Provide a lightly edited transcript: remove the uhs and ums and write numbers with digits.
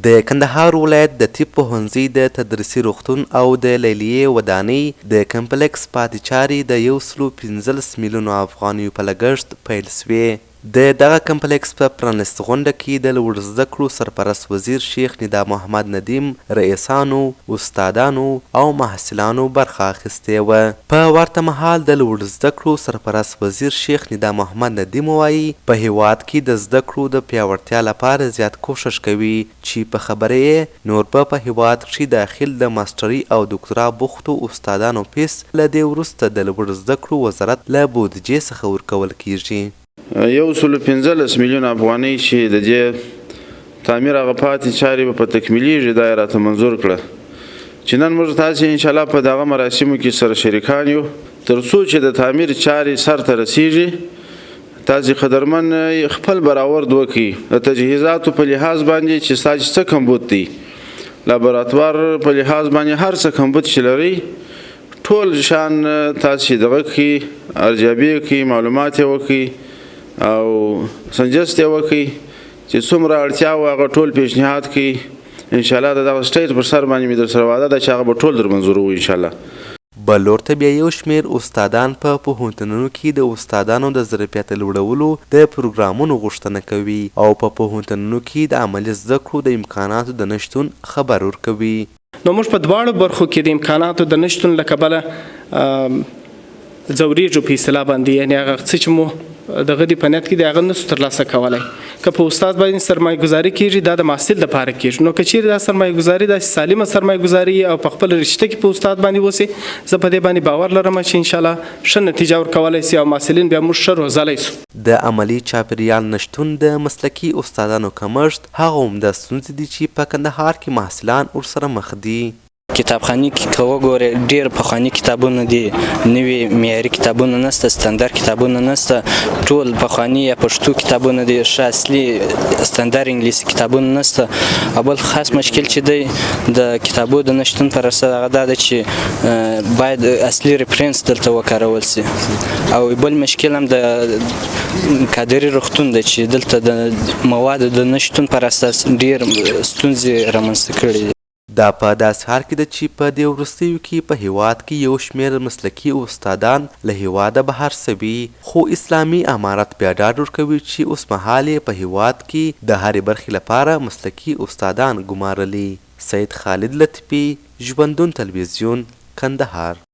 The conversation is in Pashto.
د کندهار ولایت د طب پوهنځي د تدریسي روغتون او د لیلیې ودانۍ د کمپلکس پاتې چارې د 115 میلیونو افغانیو په لګښت پیل سوې. د دغه کمپلکس په پرانیست غونډه کې د لوړ زده کړو سرپرست وزیر شیخ ندا محمد ندیم، رئیسانو، استادانو او محصلانو برخه اخیستې وه. په ورته مهال د لوړ زده کړو سرپرست وزیر شیخ ندا محمد ندیم وایي په هیواد کې د زده کړو د پیاوړتیا لپاره زیات کوشش کوي چې په خبره یې نور په هیواد کښې داخل د ماسټري او دکترا بوختو استادانو فیس له دې وروسته د لوړ زده کړو وزارت له بودجې څخه ورکول کیږي. 115 میلیون افغانۍ چې د دې تعمیر هغه پاتې چارې به په تکمیلیږي، دا یې راته منظور کړه چې نن موږ تاسې انشاءالله په دغه مراسمو کې سره شریکان یو تر څو چې د تعمیر چارې سر ته رسیږي. تاسې قدرمن خپل برآورد وکړي د تجهیزاتو په لحاظ باندې چې ستاسې څه کمبود دی، لابراتوار په لحاظ باندې هر څه کمبود چې لرئ ټول شان تاسې دغه کړي، ارزیابي کړي، معلومات یې وکړي او سنجست یې وکړي چې څومره اړتیا وه هغه ټول پیشنهاد کړي. انشاءالله د دغه سټیج پر سر باندې مې در سره وعده ده چې هغه به ټول در منظوروو انشاءالله. بل لور ته بیا یو شمېر استادان په پوهنتونونو کې د استادانو د ظرفیت لوړولو د پروګرامونو غوښتنه کوي او په پوهنتونونو کې د عملي زده کړو د امکاناتو د نشتون خبر ورکوي. نو موږ په دواړو برخو کې د امکاناتو د نشتون له کبله ځورېږو په اصطلاح باندې، یعنې هغه څه چې مو دغه دې په نیت کې د هغه نسو ترلاسه کولی. که په استاد باندې سرمایه ګزاري کېږي دا د محصل دپاره کېږي، نو که چیرې دا سرمایه ګزاري داسې سالمه سرمایه ګزاري او په خپل رشته کې په استاد باندې وسي، زه په دې باندې باور لرم چې انشاءالله ښه نتیجه ورکولی سي او محصلین بیا موږ ښه روزلی سو. د عملي چاپیریال نشتون، د مسلکي استادانو کمښت هغه عمده ستونزې دي چې په کندهار کې محصلان ورسره مخ دي. کتابخانې کې که وګورئ ډېر پخواني کتابونه دي، نوي معیاري کتابونه نسته، ستندر کتابونه نسته، ټول پخواني یا پښتو کتابونه دي، ښه اصلي ستندر انګلیسي کتابونه نسته. او بل خاص مشکل چې دی د کتابو د نشتون پر اساس هغه دا ده چې باید اصلي ریفرنس دلته وکارول سي. او بل مشکل هم د کادري روغتون دی چې دلته د موادو د نشتون پر اساس ډېر ستونزې رامنځته کړي دي. دا په داسې حال کې ده چې په دې وروستیو کې په هیواد کې یو شمېر مسلکي استادان له هیواده بهر سوي، خو اسلامي امارت بیا ډاډ ورکوي چې اوسمهال یې په هیواد کې د هرې برخې لپاره مسلکي استادان ګمارلي. سید خالد لطفي، ژوندون تلویزیون، کندهار.